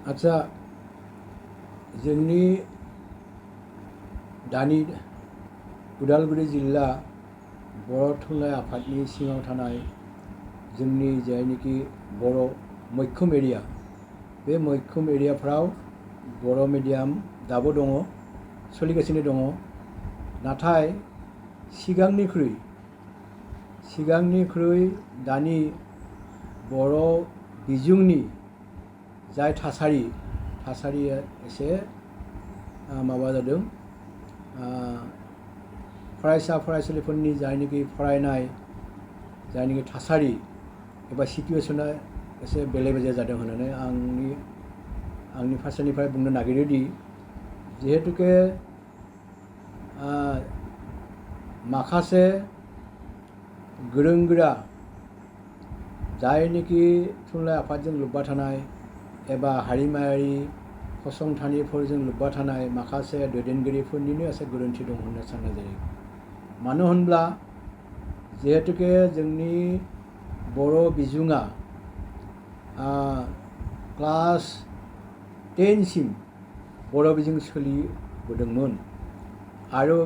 आच्छा जोंनि दानि उदालगुरि जिल्ला बर' थुनलाइ आफादनि सिङाव थानाय जोंनि जायनोखि बर' मैखोम एरिया बे मैखोम एरियाफ्राव बर' मिडियाम दाबो दङ सोलिगासिनो दङ नाथाय सिगांनिख्रुइ दानि बर' बिजोंनि जाय थासारिया एसे माबा जादों फरायसा फरायसुलिफोरनि जायनोखि फरायनाय जायनोखि थासारि एबा सिटुएसना एसे बेले बेजे जादों होननानै आंनि फारसेनिफ्राय बुंनो नागिरोदि जिहेतुके माखासे गोरों गोरा जायनोखि थुनलाइ आफादजों लोब्बा थानाय एबा हारिमायारि फसंथानफोरजों लोब्बा थानाय माखासे दैदेनगिरिफोरनिनो एसे गोरोन्थि दं होनना साननाय जायो। मानो होनब्ला जिहेतुके जोंनि बर' बिजोङा क्लास 10 सिम बर' बिजों सोलिबोदोंमोन आरो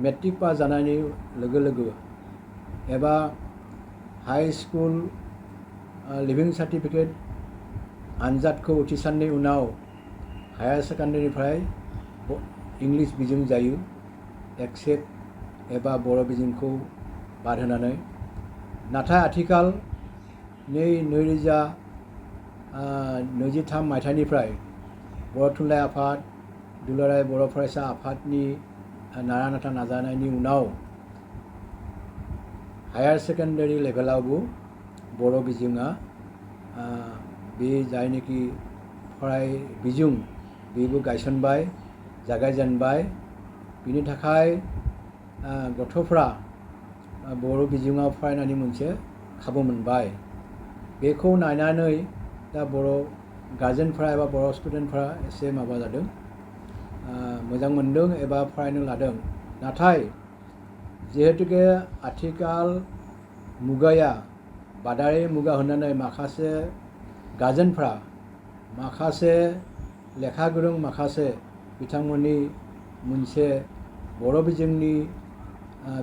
मेट्रिक पास जानायनि लोगो लोगो एबा हाई स्कुल लिभिं सार्टिफिकेट आनजादखौ उथ्रिसारनायनि उनाव हायार सेकेन्डारिनिफ्राय इंलिस बिजों जायो एक्सेप्ट एबा बर' बिजोंखौ बाद होनानै नाथाय आथिखाल 2023 मायथाइनिफ्राय बर' थुनलाइ आफाद दुलाराय बर' फरायसा आफादनि नारा नाथा नाजानायनि उनाव हायार सेकेन्डारि लेभेलावबो बर' बिजोङा बे जायनोखि फराय बिजों बेबो गायसनबाय जागायजेनबाय बिनि थाखाय गथ'फ्रा बर' बिजोङाव फरायनायनि मोनसे खाबु मोनबाय बेखौ नायनानै दा बर' गार्जेनफ्रा एबा बर' स्टुडेन्टफ्रा एसे माबा जादों मोजां मोनदों एबा फरायनो लादों नाथाय जिहेतुके आथिखाल मुगाया बादारि मुगा होननानै माखासे गार्जेनफ्रा माखासे लेखा गोरों माखासे बिथांमोननि मोनसे बर' बिजोंनि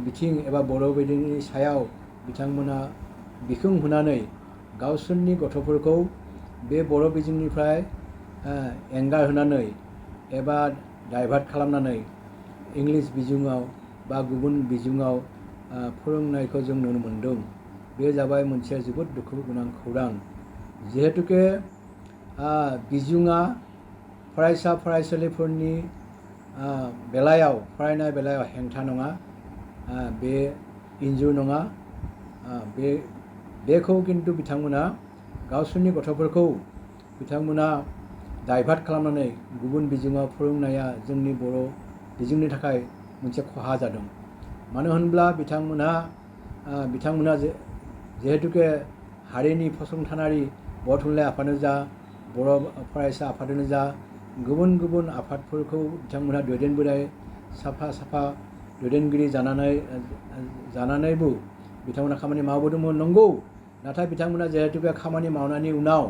बिथिं एबा बर' बिजोंनि सायाव बिथांमोना बिखुं होनानै गावसोरनि गथ'फोरखौ बे बर' बिजोंनिफ्राय एंगार होनानै एबा डाइभार्ट खालामनानै इंलिस बिजोङाव बा गुबुन बिजोङाव फोरोंनायखौ जों नुनो मोनदों। बे जाबाय मोनसे जोबोद दुखु गोनां खौरां जिहेतुके बिजोङा फरायसा फरायसुलिफोरनि बेलायाव फरायनाय बेलायाव हेंथा नङा बे इनजुर नङा बेखौ खिन्थु बिथांमोना गावसोरनि गथ'फोरखौ बिथांमोना डाइभार्ट खालामनानै गुबुन बिजोङाव फोरोंनाया जोंनि बर' बिजोंनि थाखाय मोनसे खहा जादों। मानो होनब्ला बिथांमोना जिहेतुके हारिनि फसंथानारि बर' थुनलाइ आफादानो जा बर' फरायसा आफादानो जा गुबुन गुबुन आफादफोरखौ बिथांमोनहा दैदेनबोनाय साफा दैदेनगिरि जानानैबो बिथांमोना खामानि मावबोदोंमोन नंगौ नाथाय बिथांमोना जिहेतुके खामानि मावनायनि उनाव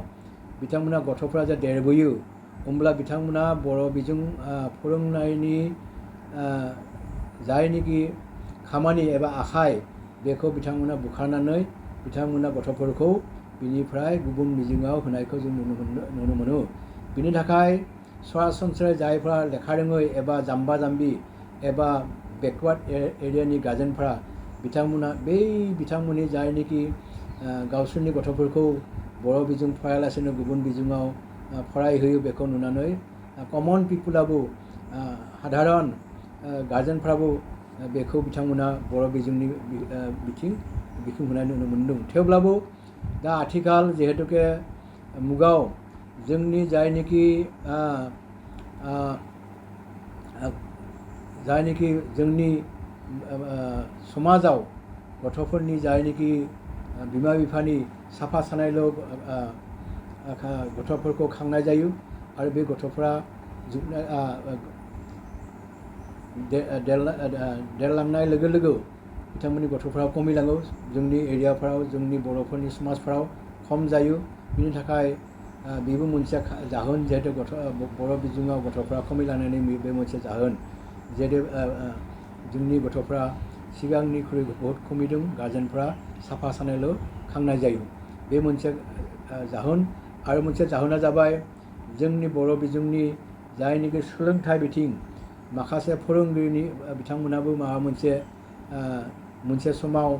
बिथांमोना गथ'फ्रा जे देरबोयो होमब्ला बिथांमोना बर' बिजों फोरोंनायनि जायनोखि खामानि एबा आखाइ बेखौ बिथांमोना बुखारनानै बिथांमोना गथ'फोरखौ बिनिफ्राय गुबुन बिजोङाव होनायखौ जों नुनो मोनो। बिनि थाखाय सरासनस्रायै जायफ्रा लेखा रोङै एबा जाम्बा जाम्बि एबा बेकवार्ड एरियानि गार्जेनफ्रा बिथांमोननि जायनोखि गावसोरनि गथ'फोरखौ बर' बिजों फरायालासेनो गुबुन बिजोङाव फरायहोयो बेखौ नुनानै कमन पिपुलाबो साधारन गार्जेनफ्राबो बेखौ बिथांमोना बर' बिजोंनि बिखुं होनाय नुनो मोनदों। थेवब्लाबो दा आथिखाल जिहेतुके मुगायाव जोंनि जायनोखि जोंनि समाजाव गथ'फोरनि जायनोखि बिमा बिफानि साफा सानैल' गथ'फोरखौ खांनाय जायो आरो बे गथ'फ्रा देरलांनाय लोगो लोगो बिथांमोननि गथ'फ्रा खमिलाङो जोंनि एरियाफ्राव जोंनि बर'फोरनि समाजफ्राव खम जायो बिनि थाखाय बेबो मोनसे जाहोन जिहेतु बर' बिजोङाव गथ'फ्रा खमायलांनायनि बे मोनसे जाहोन जिहेतु जोंनि गथ'फ्रा सिगांनिख्रुइ बहुद खमिदों गार्जेनफ्रा साफा सानैल' खांनाय जायो बे मोनसे जाहोन आरो मोनसे जाहोना जाबाय जोंनि बर' बिजोंनि जायनिखि सोलोंथाइ बिथिं माखासे फोरोंगिरिनि बिथांमोनाबो माबा मोनसे समाव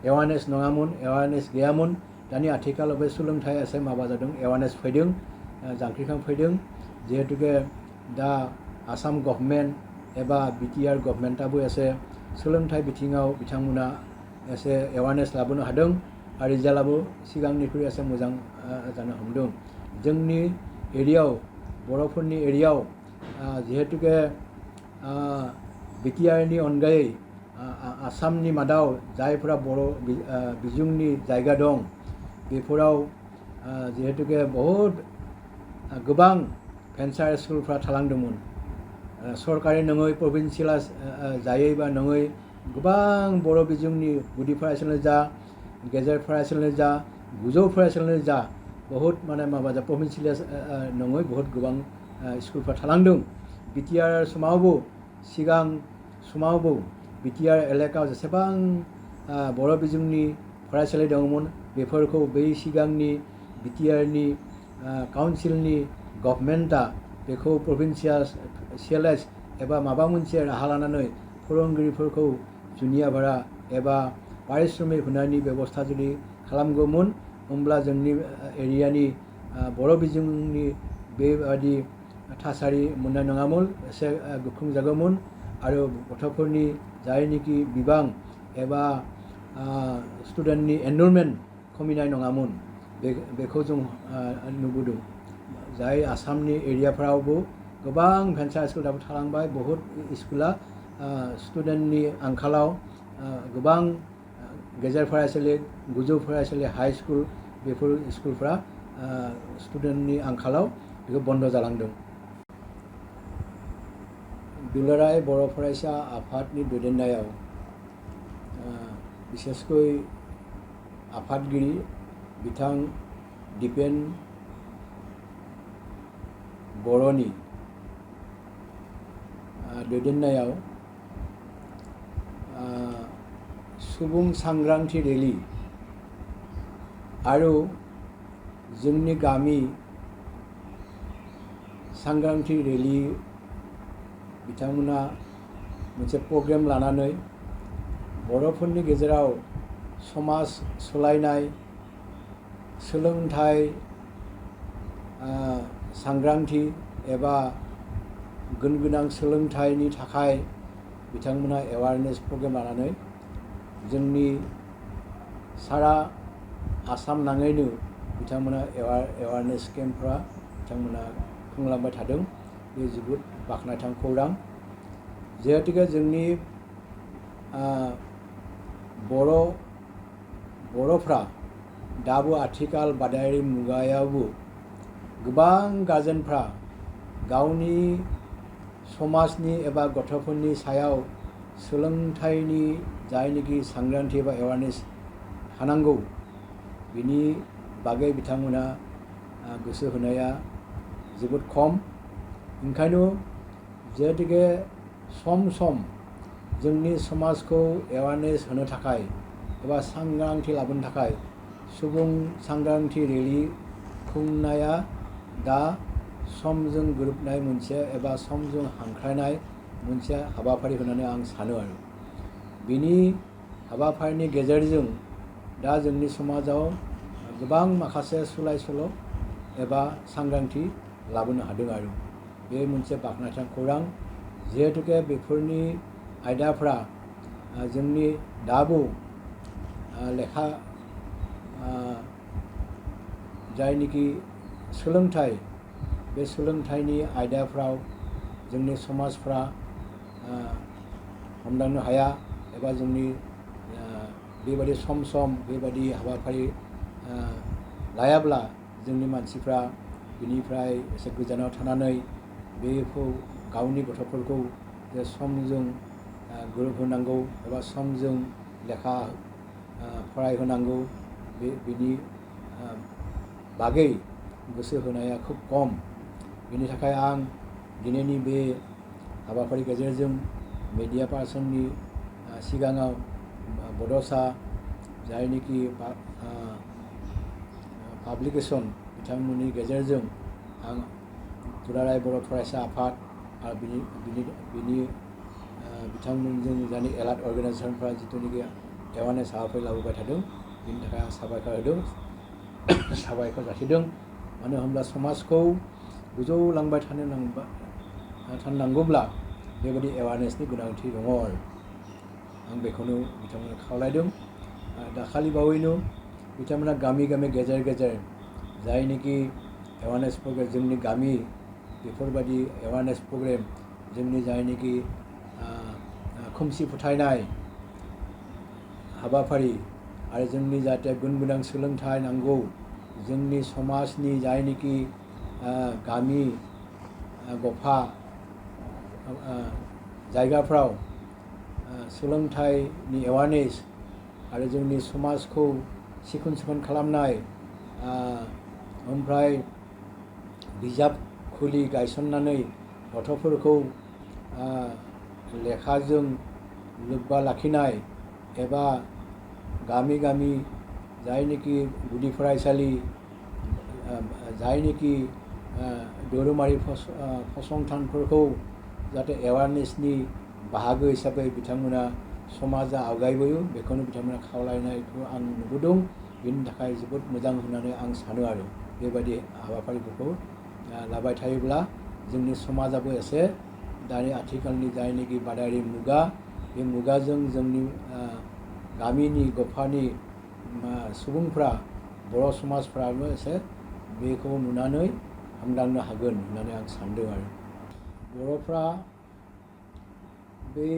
एवारनेस नङामोन एवारनेस गैयामोन दानि आथिखालाव बे सोलोंथाइया एसे माबा जादों एवारनेस फैदों जांख्रिखां फैदों जिहेतुके दा आसाम गभर्नमेन्ट एबा बिटिआर गभर्नमेन्टआबो एसे सोलोंथाइ बिथिङाव बिथांमोना एसे एवारनेस लाबोनो हादों आरो रिजाल्टआबो सिगांनिख्रुइ एसे मोजां जानो हमदों जोंनि एरियायाव बर'फोरनि एरियायाव जिहेतुके बिटिआरनि अनगायै आसामनि मादाव जायफोरा बर' बिजोंनि जायगा दं बेफोराव जिहेतुके बहुद गोबां भेन्सार स्कुलफ्रा थालांदोंमोन सरकारि नङै प्रभिन्सियेल जायै बा नङै गोबां बर' बिजोंनि गुदि फरायसालियानो जा गेजेर फरायसालियानो जा गोजौ फरायसालियानो जा बहुद माने माबा जा प्रभिन्सियेल नङै बहुद गोबां स्कुलफ्रा थालांदों बिटिआर समावबो सिगां समावबो बिटिआर एलेकायाव जेसेबां बर' बिजोंनि फरायसालि दङमोन बेफोरखौ बै सिगांनि बिटिआरनि काउन्सिलनि गभर्नमेन्टआ बेखौ प्रभिन्सियेलाइज एबा माबा मोनसे राहा लानानै फोरोंगिरिफोरखौ जुनिया भारा एबा पारिश्रमिक होनायनि बेबस्था जुदि खालामगौमोन होमब्ला जोंनि एरियानि बर' बिजोंनि बेबादि थासारि मोननाय नङामोन एसे गोख्रों जागौमोन आरो गथ'फोरनि जायनिखि बिबां एबा स्टुडेन्टनि एनरलमेन्ट खमिनाय नङामोन बेखौ जों नुबोदों जाय आसामनि एरियाफ्रावबो गोबां भेन्सार स्कुल दाबो थालांबाय बहुद स्कुला स्टुडेन्टनि आंखालाव गोबां गेजेर फरायसालि गोजौ फरायसालि हाई स्कुल बेफोर स्कुलफ्रा स्टुडेन्टनि आंखालाव बेखौ बन्द जालांदों दुलाराय बर' फरायसा आफादनि दैदेननायाव बिसेसकै आफादगिरि बिथां दिपेन बर'नि दैदेननायाव सुबुं सांग्रांथि रेलि आरो जोंनि गामि सांग्रांथि रेलि बिथांमोना मोनसे प्रग्राम लानानै बर'फोरनि गेजेराव समाज सोलायनाय सोलोंथाइ सांग्रांथि एबा गुन गोनां सोलोंथाइनि थाखाय बिथांमोना एवारनेस प्रग्राम लानानै जोंनि सारा आसाम नाङैनो बिथांमोना एवारनेस केम्पफ्रा बिथांमोना खुंलांबाय थादों बे जोबोद बाख्नायथाव खौरां जिहेतुके जोंनि बर'फ्रा दाबो आथिखाल बादायारि मुगायावबो गोबां गार्जेनफ्रा गावनि समाजनि एबा गथ'फोरनि सायाव सोलोंथाइनि जायनिखि सांग्रांथि एबा एवारनेस थानांगौ बिनि बागै बिथांमोना गोसो होनाया जोबोद खम ओंखायनो जिहेतुके सम सम जोंनि समाजखौ एवारनेस होनो थाखाय एबा सांग्रांथि लाबोनो थाखाय सुबुं सांग्रांथि रेलि खुंनाया दा समजों गोरोबनाय मोनसे एबा समजों हांख्रायनाय मोनसे हाबाफारि होननानै आं सानो आरो बिनि हाबाफारिनि गेजेरजों दा जोंनि समाजाव गोबां माखासे सोलाय सोल' एबा सांग्रांथि लाबोनो हादों आरो बे मोनसे बाख्नायथाव खौरां जिहेतुके बेफोरनि आयदाफ्रा जोंनि दाबो लेखा जायनिखि सोलोंथाइ बे सोलोंथाइनि आयदाफ्राव जोंनि समाजफ्रा हमदांनो हाया एबा जोंनि बेबायदि सम सम बेबायदि हाबाफारि लायाब्ला जोंनि मानसिफ्रा बिनिफ्राय एसे गोजानाव थानानै बेखौ गावनि गथ'फोरखौ जे समजों गोरोबहोनांगौ एबा समजों लेखा फरायहोनांगौ बिनि बागै गोसो होनाया खोब खम। बेनि थाखाय आं दिनैनि बे हाबाफारि गेजेरजों मिडिया पार्सननि सिगाङाव बड'सा जायनिखि पाब्लिकेसन बिथांमोननि गेजेरजों आं दुलाराय बर' फरायसा आफाद आरो बिनि बिथांमोनजों जानि एलार्ट अर्गेनाइजेसनफ्रा जिथुनिखि एवारनेस हाबाफारि लाबोबाय थादों बिनि थाखाय आं साबायखर होदों साबायखर जासिदों। मानो होनब्ला समाजखौ गोजौ लांबाय थानांगौब्ला बेबायदि एवारनेसनि गोनांथि दङ आरो आं बेखौनो बिथांमोननो खावलायदों। दाखालि बावैनो बिथांमोना गामि गामि गेजेर गेजेर जायनिखि एवारनेस प्रग्राम जोंनि गामि बेफोरबायदि एवारनेस प्रग्राम जोंनि जायनिखि खोमसि फोथायनाय हाबाफारि आरो जोंनि जाहाथे गुन गोनां सोलोंथाइ नांगौ जोंनि समाजनि जायनिखि गामि गफा जायगाफ्राव सोलोंथाइनि एवारनेस आरो जोंनि समाजखौ सिखोन साखोन खालामनाय ओमफ्राय बिजाब खुलि गायसननानै गथ'फोरखौ लेखाजों लोब्बा लाखिनाय एबा गामि गामि जायनिखि गुदि फरायसालि जायनिखि धोरोमारि फसंथानफोरखौ जाहाथे एवारनेसनि बाहागो हिसाबै बिथांमोना समाजा आवगायबोयो बेखौनो बिथांमोना खावलायनायखौ आं नुबोदों। बेनि थाखाय जोबोद मोजां होननानै आं सानो आरो बेबायदि हाबाफारिफोरखौ लाबाय थायोब्ला जोंनि समाजाबो एसे दानि आथिखालनि जायनिखि बादायारि मुगा बे मुगाजों जोंनि गामिनि गफानि सुबुंफ्रा बर' समाजफ्राबो एसे बेखौ नुनानै हमदांनो हागोन होननानै आं सानदों आरो बर'फ्रा बे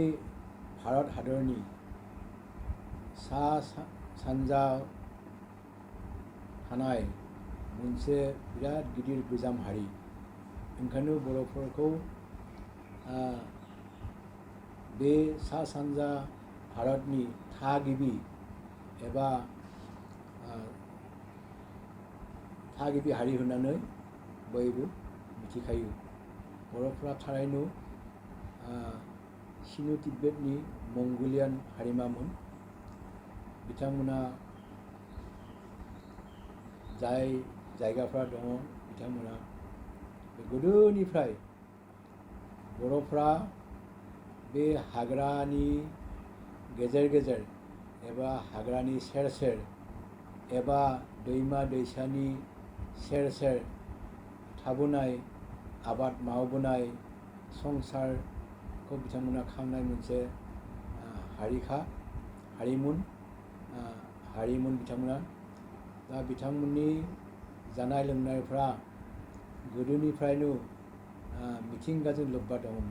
भारत हादरनि सा सानजा थानाय मोनसे बिराद गिदिर गोजाम हारि। ओंखायनो बर'फोरखौ बे सा सानजा भारतनि थागिबि एबा थागिबि हारि होननानै बयबो मिथिखायो। बर'फ्रा थारैनो सिनु तिब्बेतनि मंगलियान हारिमामोन। बिथांमोना जाय जायगाफ्रा दङ बिथांमोना गोदोनिफ्राय बर'फ्रा बे हाग्रानि गेजेर गेजेर एबा हाग्रानि सेर सेर एबा दैमा दैसानि सेर सेर थाबोनाय आबाद मावबोनाय संसारखौ बिथांमोना खांनाय मोनसे हारिमोन बिथांमोना। दा बिथांमोननि जानाय लोंनायफ्रा गोदोनिफ्रायनो मिथिंगाजों लोब्बा दङमोन।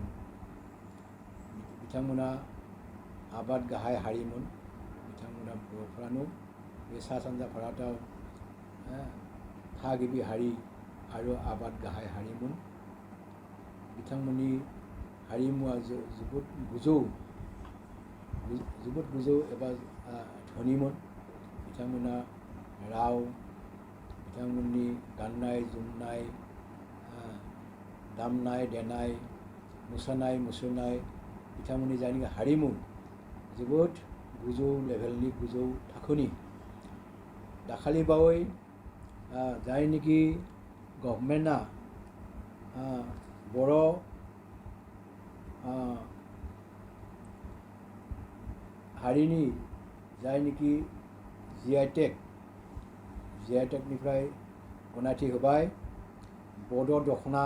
बिथांमोना आबाद गाहाय हारिमोन। बिथांमोना बर'फ्रानो बे सा सानजा भारतआव थागिबि हारि आरो आबाद गाहाय हारिमोन। बिथांमोननि हारिमुवा जोबोद गोजौ एबा धोनिमोन। बिथांमोना राव बिथांमोननि गाननाय जोमनाय दामनाय देनाय मोसानाय मुसुरनाय बिथांमोननि जायनाखि हारिमु जोबोद गोजौ लेभेलनि गोजौ थाखोनि। दाखालि बावै जायनिखि गभर्नमेन्टआ बर' हारिनि जायनिखि जि आइ टेकनिफ्राय गनायथि होबाय बड' दख'ना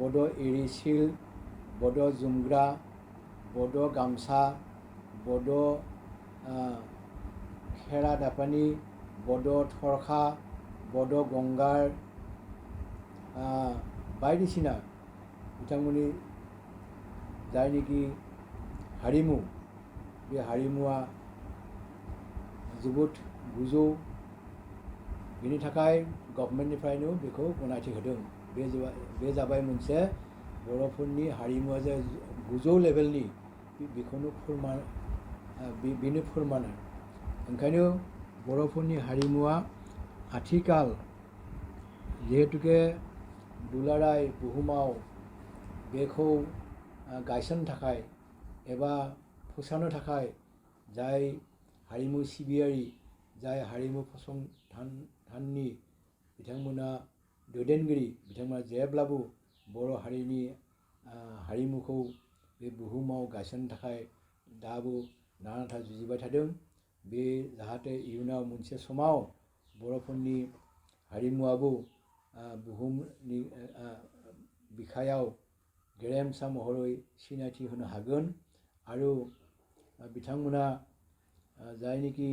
बड' एरि सिल्क बड' जोमग्रा बड' गामसा बड' खेरा दाफानि बड' थरखा बड' गंगार बायदिसिना बिथांमोननि जायनिखि हारिमु बे हारिमुवा जोबोद गोजौ। बेनि थाखाय गभर्नमेन्टनिफ्रायनो बेखौ गनायथि होदों। बे जाबाय मोनसे बर'फोरनि हारिमुवा जे गोजौ लेभेलनि बेखौनो बेनो फोरमान। ओंखायनो बर'फोरनि हारिमुवा आथिखाल जिहेतुके दुलाराय बुहुमाव बेखौ गायसननो थाखाय एबा फोसावनो थाखाय जाय हारिमु सिबियारि जाय हारिमु फसंथाननि बिथांमोना दैदेनगिरि बिथांमोना जेब्लाबो बर' हारिनि हारिमुखौ बे बुहुमाव गायसननो थाखाय दाबो नानाथा जुजिबाय थादों। बे जाहाथे इयुनाव मोनसे समाव बर'फोरनि हारिमुवाबो बुहुमनि बिखायाव गेरेमसा महरै सिनायथि होनो हागोन आरो बिथांमोना जायनोखि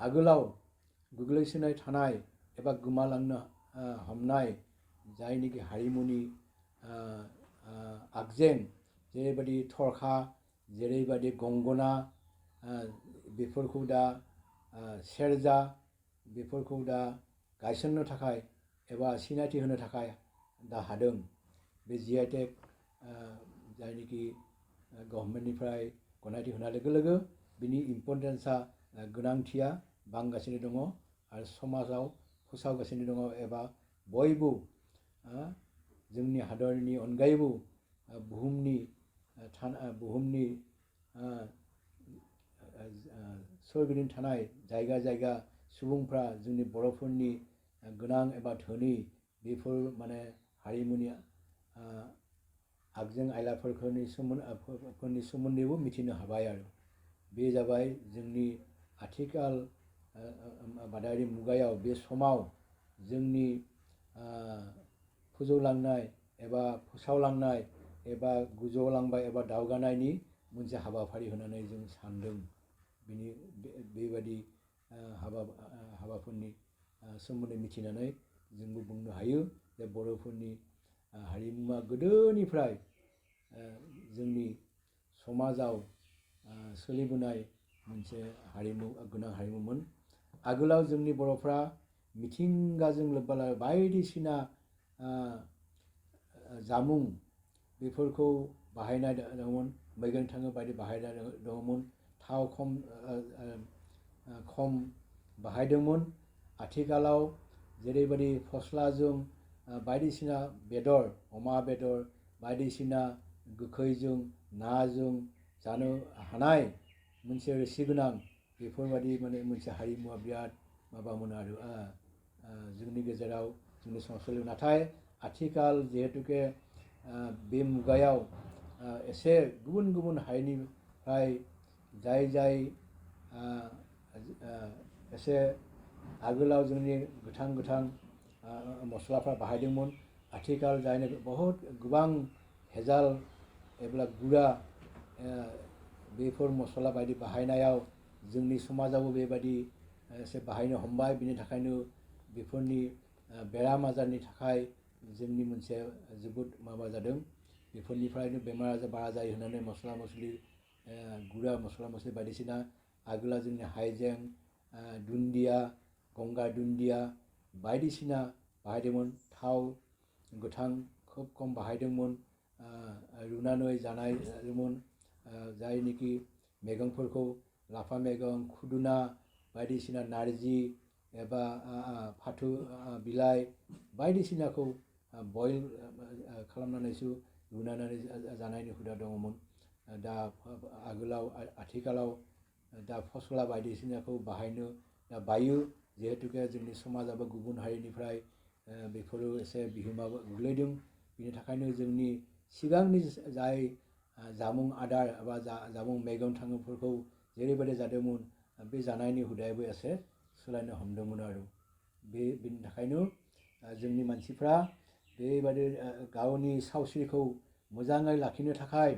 आगोलाव गोग्लैसोनाय थानाय एबा गोमालांनो हमनाय जायनोखि हारिमुनि आगजें जेरैबायदि थरखा जेरैबायदि गंगना बेफोरखौ दा सेरजा बेफोरखौ दा गायसननो थाखाय एबा सिनायथि होनो थाखाय दा हादों। बे GI टेग जायनोखि गभर्नमेन्टनिफ्राय गनायथि होनाय लोगो लोगो बिनि इम्परटेन्सा गोनांथिया बांगासिनो दङ आरो समाजाव फोसावगासिनो दङ एबा बयबो जोंनि हादरनि अनगायैबो बुहुमनि सोरगिदिं थानाय जायगा जायगा सुबुंफ्रा जोंनि बर'फोरनि गोनां एबा धोनि बेफोर माने हारिमुनि आगजें आयलाफोरनि सोमोन्दैबो मिथिनो हाबाय आरो बे जाबाय जोंनि आथिखाल बादायारि मुगायाव बे समाव जोंनि फोजौलांनाय एबा फोसावलांनाय एबा गोजौआवलांबाय एबा दावगानायनि मोनसे हाबाफारि होननानै जों सानदों। बेबायदि हाबाफोरनि सोमोन्दै मिथिनानै जोंबो बुंनो हायो जे बर'फोरनि हारिमुवा गोदोनिफ्राय जोंनि समाजाव सोलिबोनाय मोनसे गोनां हारिमुमोन। आगोलाव जोंनि बर'फ्रा मिथिंगाजों लोब्बा लानानै बायदिसिना जामुं बेफोरखौ बाहायनाय दङमोन, मैगं थाइगं बायदि बाहायनाय दङमोन, थाव खम बाहायदोंमोन। आथिखालाव जेरैबायदि फस्लाजों बायदिसिना बेदर अमा बेदर बायदिसिना गोखैजों नाजों जानो हानाय मोनसे रोसि गोनां बेफोरबायदि माने मोनसे हारिमुवा बिराद माबामोन आरो जोंनि गेजेराव जोंनि समाजाव। नाथाय आथिखाल जिहेतुके बे मुगायाव एसे गुबुन गुबुन हारिनिफ्राय जाय एसे आगोलाव जोंनि गोथां मस्लाफ्रा बाहायदोंमोन, आथिखाल जायनो बहुत गोबां भेजाल एबा गुरा बेफोर मस्ला बायदि बाहायनायाव जोंनि समाजावबो बेबायदि एसे बाहायनो हमबाय। बिनि थाखायनो बेफोरनि बेराम आजारनि थाखाय जोंनि मोनसे जोबोद माबा जादों। बेफोरनिफ्रायनो बेमार आजार बारा जायो होननानै मस्ला मस्लि गुरा मस्ला मस्लि बायदिसिना आगोला जोंनि हाइजें दुन्दिया गंगार दुन्दिया बायदिसिना बाहायदोंमोन। थाव गोथां खोब खम बाहायदोंमोन, रुनानै जानायमोन। जायनोखि मैगंफोरखौ लाफा मैगं खुदुना बायदिसिना नारजि एबा फाथो बिलाइ बायदिसिनाखौ बयल खालामनानैसो रुनानै जानायनि हुदा दङमोन। दा आथिखालाव दा फस्ला बायदिसिनाखौ बाहायनो बायो, जिहेतुके जोंनि समाजाबो गुबुन हारिनिफ्राय बेफोरो एसे बिहोमा गोग्लैदों। बिनि थाखायनो जोंनि सिगांनि जाय जामुं आदार एबा जामुं मैगं थाइगंफोरखौ जेरैबायदि जादोंमोन बे जानायनि हुदायाबो एसे सोलायनो हमदोंमोन आरो बेनि थाखायनो जोंनि मानसिफ्रा बेबायदि गावनि सावस्रिखौ मोजाङै लाखिनो थाखाय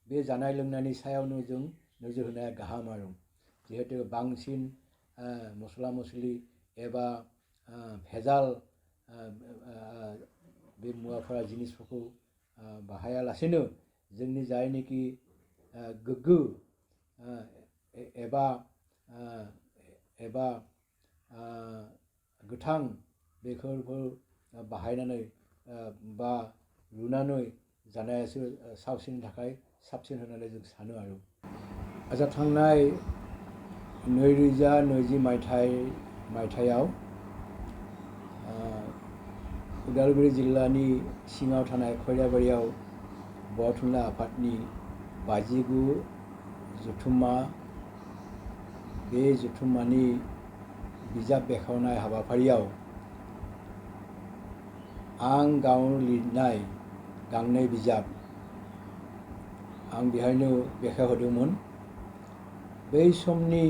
बे जानाय लोंनायनि सायावनो जों नोजोर होनाया गाहाम आरो जिहेतु बांसिन मस्ला मस्लि एबा भेजाल बे मुवाफोरा जिनिसफोरखौ बाहायालासेनो जोंनि जायनोखि गोग्गो एबा गोथां बेफोरखौ बाहायनानै बा रुनानै जानायासो सावस्रिनि थाखाय साबसिन होननानै जों सानो आरो। थांनाय 2020 मायथाइयाव उदालगुरि जिल्लानि सिङाव थानाय खैराबारियाव बर' थुनलाइ आफादनि 59 जथुम्मा बे जथुम्मानि बिजाब बेखेवनाय हाबाफारियाव आं गाव लिरनाय गांनै बिजाब आं बेहायनो बेखेवहोदोंमोन। बै समनि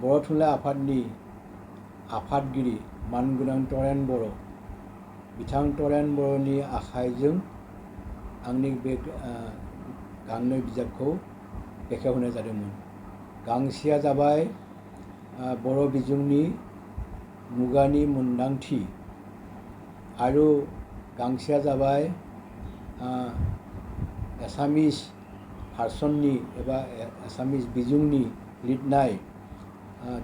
बर' थुनलाइ आफादनि आफादगिरि मानगोनां तरेन बर' बिथां तरेन बर'नि आखाइजों आंनि बे गांनै बिजाबखौ बेखेवहोनाय जादोंमोन। गांसेया जाबाय बर' बिजोंनि मुगानि मोन्दांथि आरो गांसेया जाबाय एसामिस भार्सननि एबा एसामिस बिजोंनि लिरनाय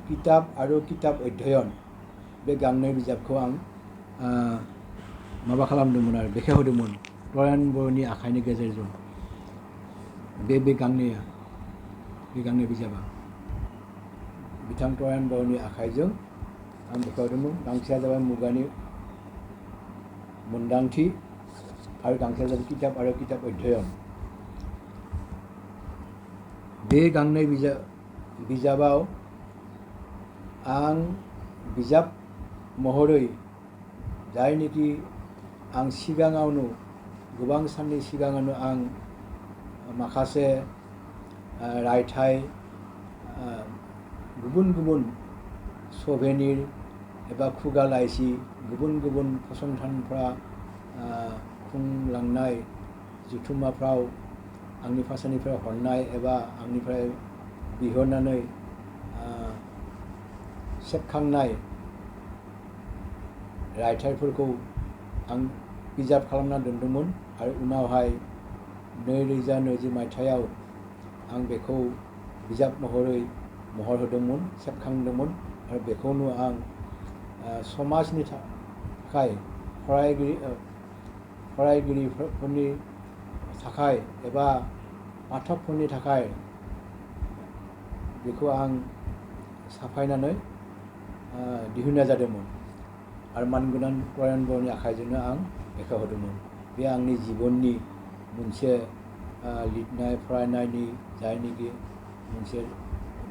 किताब आरो किताब अध्ययन बे गांनै बिजाबखौ आं माबा खालामदोंमोन आरो बेखेवहोदोंमोन तरेन बर'नि आखाइनि गेजेरजों। बे गांनै बिजाबा बिथां तरेन बर'नि आखाइजों आं बेखेवदोंमोन। गांसेया जाबाय मुगानि मोन्दांथि आरो गांसेया जाबाय किताब आरो किताब अध्ययन। बे गांनै बिजाबाव आं बिजाब महरै जायनिखि आं सिगाङावनो गोबां साननि सिगाङावनो आं माखासे रायथाइ गुबुन गुबुन सभेनिर एबा खुगा लाइसि गुबुन गुबुन फसंथानफ्रा खुंलांनाय जथुम्माफ्राव आंनि फारसेनिफ्राय हरनाय एबा आंनिफ्राय बिहरनानै सेबखांनाय रायथाइफोरखौ आं बिजाब खालामना दोनदोंमोन आरो उनावहाय 2020 मायथाइयाव आं बेखौ बिजाब महरै महर होदोंमोन सेबखांदोंमोन आरो बेखौनो आं समाजनि थाखाय फरायगिरिफोरनि थाखाय एबा पाठकफोरनि थाखाय बेखौ आं साफायनानै दिहुननाय जादोंमोन आरो मानगोनां तरेन बर'नि आखाइजोंनो आं बेखेवहोदोंमोन। बे आंनि जिबननि मोनसे लिरनाय फरायनायनि जायनिखि मोनसे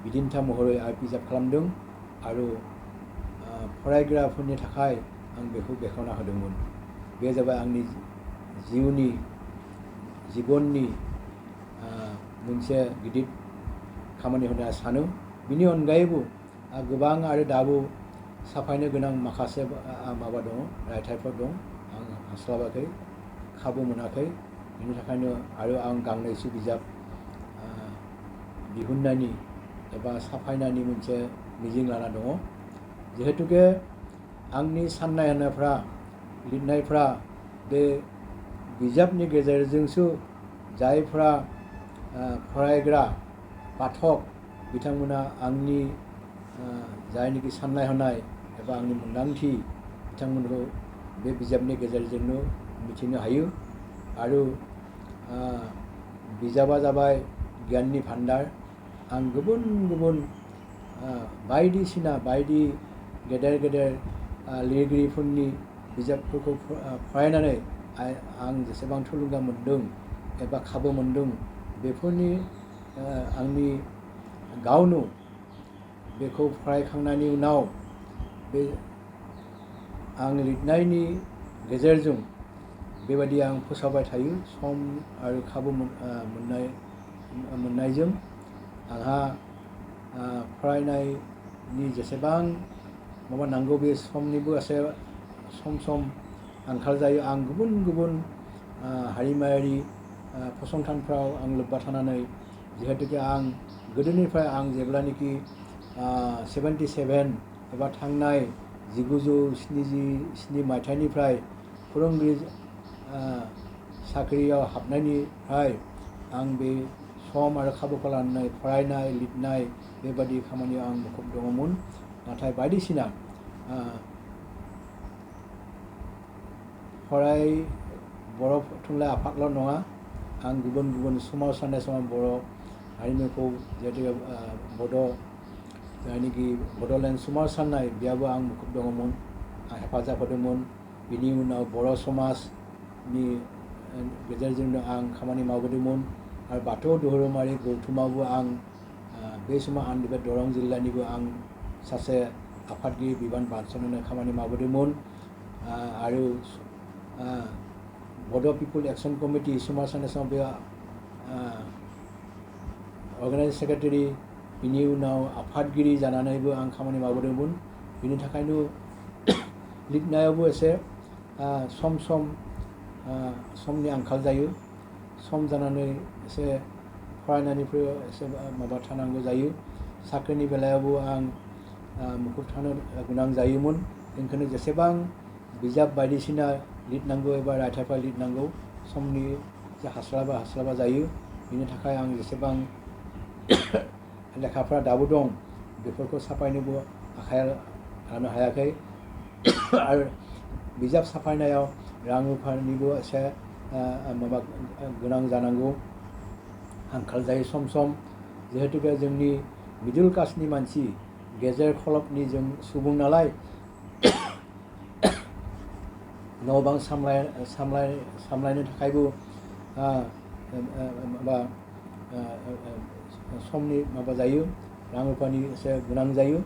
बिदिन्था महरै आं बिजाब खालामदों आरो फरायग्राफोरनि थाखाय आं बेखौ बेखेवना होदोंमोन। बे जाबाय आंनि जिबननि मोनसे गिदिर खामानि होनना सानो। बिनि अनगायैबो गोबां आरो दाबो साफायनो गोनां माखासे माबा दङ रायथाइफोर दं। आं हास्लाबाखै खाबु मोनाखै बेनि थाखायनो आरो आं गांनैसो बिजाब दिहुननायनि एबा साफायनायनि मोनसे मिजिं लाना दङ। जिहेतुके आंनि साननाय हनायफ्रा लिरनायफ्रा बे बिजाबनि गेजेरजोंसो जायफ्रा फरायग्रा पाठक बिथांमोना आंनि जायनिखि साननाय हनाय एबा आंनि मोन्दांथि बिथांमोनखौ बे बिजाबनि गेजेरजोंनो मिथिनो हायो। आरो बिजाबा जाबाय गियाननि भान्डार। आं गुबुन गुबुन बायदि गेदेर गेदेर लिरगिरिफोरनि बिजाबफोरखौ फरायनानै आं जेसेबां थुलुंगा मोन्दों एबा खाबु मोन्दों बेफोरनि आंनि गावनो बेखौ फरायखांनायनि उनाव बे आं लिरनायनि गेजेरजों बेबायदि आं फोसावबाय थायो। सम आरो खाबु मोननायजों आंहा फरायनायनि जेसेबां माबा नांगौ बे समनिबो एसे सम आंखाल जायो। आं गुबुन गुबुन हारिमायारि फसंथानफ्राव आं लोब्बा थानानै जिहेतुके आं गोदोनिफ्राय आं जेब्लानोखि 77 एबा थांनाय 1977 मायथाइनिफ्राय फोरोंगिरि साख्रियाव हाबनायनिफ्राय आं बे सम आरो खाबुखौ लानानै फरायनाय लिरनाय बेबादि खामानियाव आं मुखुब दङमोन। नाथाय बायदिसिना बर' थुनलाइ आफादल' नङा आं गुबुन गुबुन सोमावसारनाय समाव बर' हारिमुखौ जिहेतु जायनिखि बड'लेण्ड सोमावसारनाय बेयावबो आं मुखुब दङमोन। हेफाजाब होदोंमोन बिनि उनाव बर' समाजनि गेजेरजोंनो आं खामानि मावबोदोंमोन आरो बाथौ धोरोमारि गौथुमावबो आं बे समाव आं बे दरं जिल्लानिबो आं सासे आफादगिरि बिबान बानस'नानै खामानि मावबोदोंमोन आरो बड' पिपुल एक्सन कमिटि समाज नेसनाव बे अर्गानाइजिं सेक्रेटारि बिनि उनाव आफादगिरि जानानैबो आं खामानि मावबोदोंमोन बिनि थाखायनो लिरनायावबो एसे समनि आंखाल जायो सम जानानै एसे फरायनायनिफ्राय एसे माबा थानांगौ जायो साख्रिनि बेलायावबो आं मुखुब थानो गोनां जायोमोन ओंखायनो जेसेबां बिजाब बायदिसिना लिरनांगौ एबा रायथाइफोर लिरनांगौ समनि हास्लाबा जायो बिनि थाखाय आं जेसेबां लेखाफ्रा दाबो दं बेफोरखौ साफायनोबो आखाइ लानो हायाखै आरो बिजाब साफायनायाव रां रुफानिबो एसे माबा गोनां जानांगौ आंखाल जायो सम जिहेतु बे जोंनि मिडल क्लासनि मानसि गेजेर खलबनि जों सुबुं नालाय न' बां सामलायनो थाखायबो माबा समनि माबा जायो रां रुफानि एसे गोनां जायो